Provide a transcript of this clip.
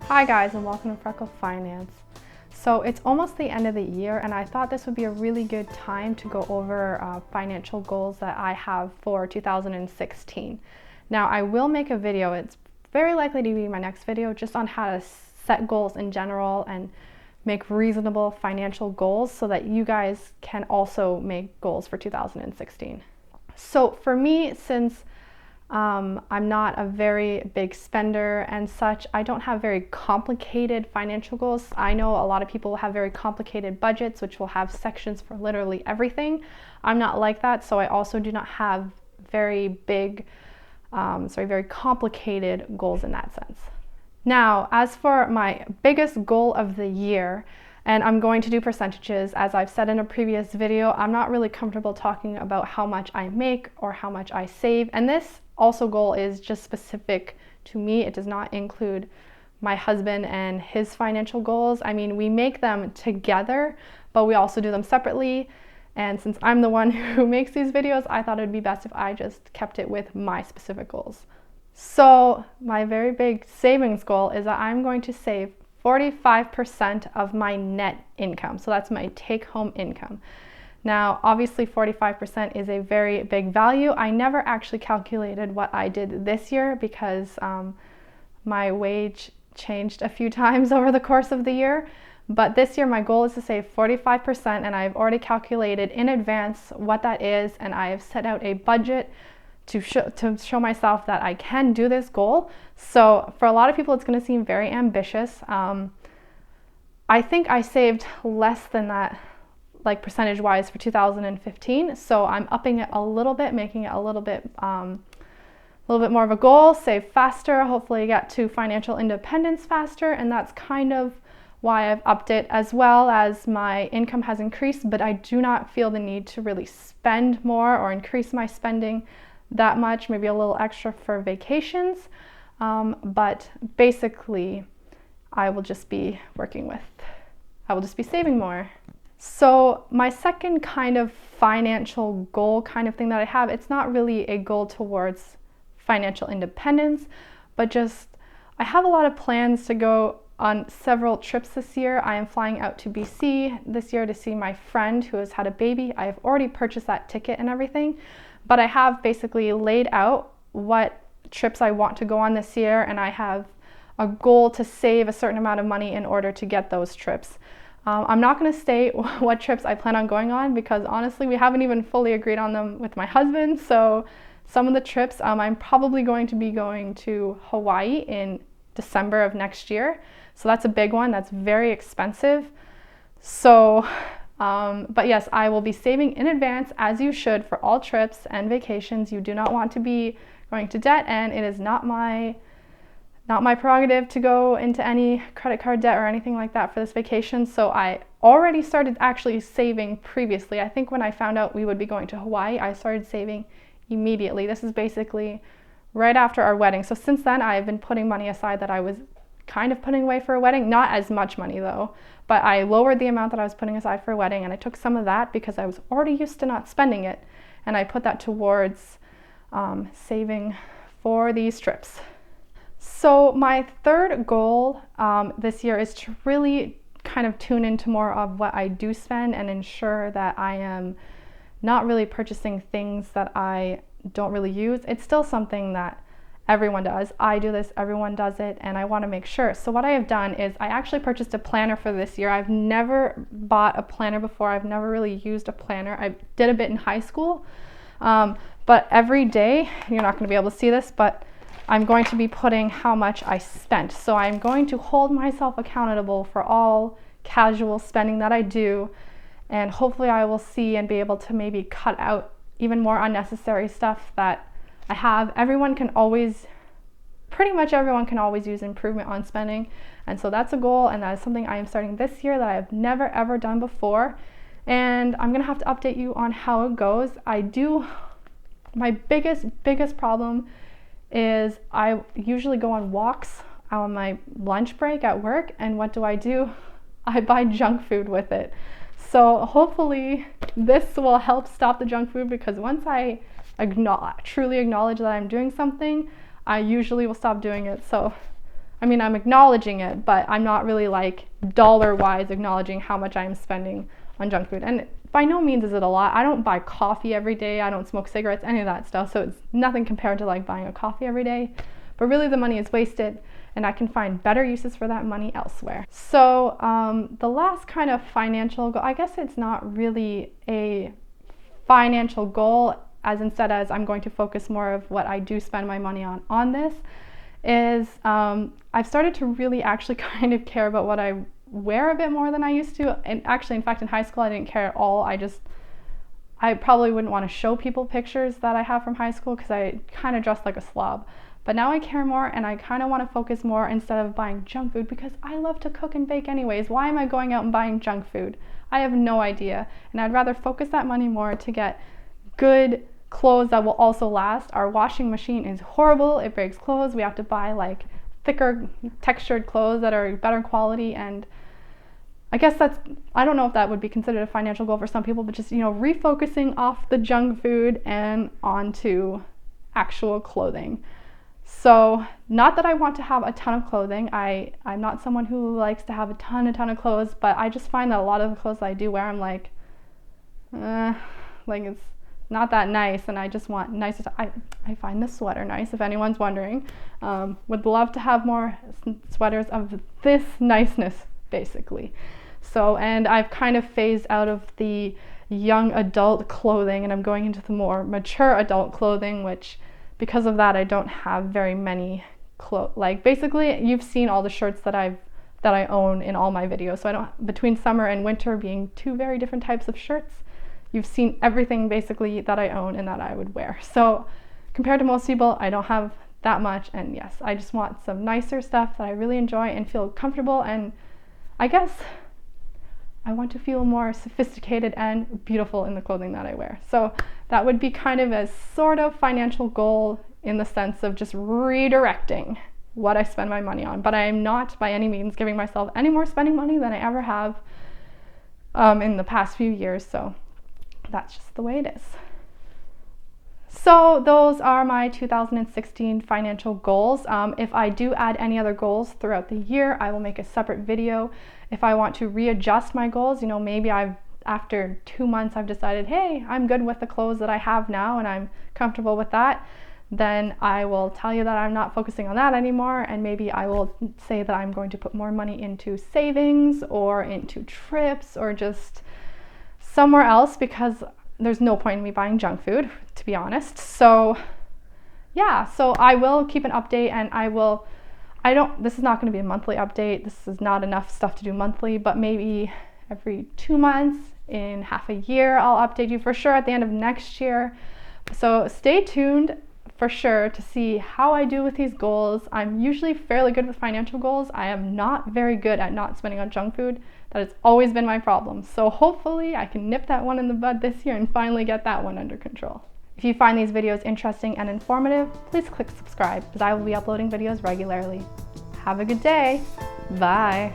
Hi guys, and welcome to Freckle Finance. So it's almost the end of the year and I thought this would be a really good time to go over financial goals that I have for 2016. Now I will make a video, it's very likely to be my next video, just on how to set goals in general and make reasonable financial goals so that you guys can also make goals for 2016. So for me, since I'm not a very big spender and such, I don't have very complicated financial goals. I know a lot of people have very complicated budgets, which will have sections for literally everything. I'm not like that, so I also do not have very big, very complicated goals in that sense. Now, as for my biggest goal of the year, and I'm going to do percentages, as I've said in a previous video, I'm not really comfortable talking about how much I make or how much I save, and this also goal is just specific to me. It does not include my husband and his financial goals. I mean, we make them together, but we also do them separately. And since I'm the one who makes these videos, I thought it would be best if I just kept it with my specific goals. So my very big savings goal is that I'm going to save 45% of my net income. So that's my take-home income. Now, obviously 45% is a very big value. I never actually calculated what I did this year because my wage changed a few times over the course of the year. But this year my goal is to save 45%, and I've already calculated in advance what that is, and I have set out a budget to show myself that I can do this goal. So for a lot of people it's going to seem very ambitious. I think I saved less than that, like percentage wise, for 2015, so I'm upping it a little bit, making it a little bit more of a goal. Save faster, hopefully get to financial independence faster, and that's kind of why I've upped it, as well as my income has increased, but I do not feel the need to really spend more or increase my spending that much, maybe a little extra for vacations, but basically I will just be saving more. So my second kind of financial goal kind of thing that I have, it's not really a goal towards financial independence, but just I have a lot of plans to go on several trips this year. I am flying out to BC this year to see my friend who has had a baby. I have already purchased that ticket and everything, but I have basically laid out what trips I want to go on this year, and I have a goal to save a certain amount of money in order to get those trips. I'm not going to state what trips I plan on going on because honestly we haven't even fully agreed on them with my husband. So some of the trips, I'm probably going to be going to Hawaii in December of next year. So that's a big one. That's very expensive. So, but yes, I will be saving in advance, as you should, for all trips and vacations. You do not want to be going to debt, and it is not my prerogative to go into any credit card debt or anything like that for this vacation. So I already started actually saving previously. I think when I found out we would be going to Hawaii, I started saving immediately. This is basically right after our wedding. So since then, I've been putting money aside that I was kind of putting away for a wedding. Not as much money though, but I lowered the amount that I was putting aside for a wedding, and I took some of that because I was already used to not spending it, and I put that towards saving for these trips. So my third goal this year is to really kind of tune into more of what I do spend and ensure that I am not really purchasing things that I don't really use. It's still something that everyone does. I do this, everyone does it, and I want to make sure. So what I have done is I actually purchased a planner for this year. I've never bought a planner before. I've never really used a planner. I did a bit in high school, but every day, you're not going to be able to see this, but I'm going to be putting how much I spent. So I'm going to hold myself accountable for all casual spending that I do, and hopefully I will see and be able to maybe cut out even more unnecessary stuff that I have. Pretty much everyone can always use improvement on spending, and so that's a goal, and that is something I am starting this year that I have never ever done before, and I'm gonna have to update you on how it goes. My biggest problem is I usually go on walks on my lunch break at work, and what do? I buy junk food with it. So hopefully this will help stop the junk food, because once I truly acknowledge that I'm doing something, I usually will stop doing it. So I mean, I'm acknowledging it, but I'm not really like dollar-wise acknowledging how much I'm spending on junk food. And by no means is it a lot. I don't buy coffee every day. I don't smoke cigarettes, any of that stuff. So it's nothing compared to like buying a coffee every day. But really the money is wasted and I can find better uses for that money elsewhere. So the last kind of financial goal, I guess it's not really a financial goal, as instead as I'm going to focus more of what I do spend my money on this, is I've started to really actually kind of care about what I wear a bit more than I used to. And actually, in fact, in high school, I didn't care at all. I probably wouldn't want to show people pictures that I have from high school because I kind of dressed like a slob. But now I care more and I kind of want to focus more instead of buying junk food because I love to cook and bake anyways. Why am I going out and buying junk food? I have no idea. And I'd rather focus that money more to get good clothes that will also last. Our washing machine is horrible. It breaks clothes. We have to buy like thicker textured clothes that are better quality, and I guess I don't know if that would be considered a financial goal for some people, but just, refocusing off the junk food and onto actual clothing. So not that I want to have a ton of clothing. I'm not someone who likes to have a ton of clothes, but I just find that a lot of the clothes I do wear, I'm like it's not that nice, and I just want nice. I find this sweater nice, if anyone's wondering. Would love to have more sweaters of this niceness, basically. So, and I've kind of phased out of the young adult clothing and I'm going into the more mature adult clothing, which because of that I don't have very many like basically you've seen all the shirts that I own in all my videos. So I don't, between summer and winter being two very different types of shirts, you've seen everything basically that I own and that I would wear. So compared to most people, I don't have that much, and yes, I just want some nicer stuff that I really enjoy and feel comfortable, and I guess I want to feel more sophisticated and beautiful in the clothing that I wear. So that would be kind of a sort of financial goal in the sense of just redirecting what I spend my money on. But I am not by any means giving myself any more spending money than I ever have in the past few years. So that's just the way it is. So those are my 2016 financial goals. If I do add any other goals throughout the year, I will make a separate video. If I want to readjust my goals, maybe after 2 months I've decided, hey, I'm good with the clothes that I have now and I'm comfortable with that, then I will tell you that I'm not focusing on that anymore, and maybe I will say that I'm going to put more money into savings or into trips or just somewhere else, because there's no point in me buying junk food, to be honest. So yeah, so I will keep an update, and this is not going to be a monthly update. This is not enough stuff to do monthly, but maybe every 2 months, in half a year, I'll update you for sure at the end of next year. So stay tuned for sure to see how I do with these goals. I'm usually fairly good with financial goals. I am not very good at not spending on junk food. That has always been my problem. So hopefully I can nip that one in the bud this year and finally get that one under control. If you find these videos interesting and informative, please click subscribe, because I will be uploading videos regularly. Have a good day. Bye.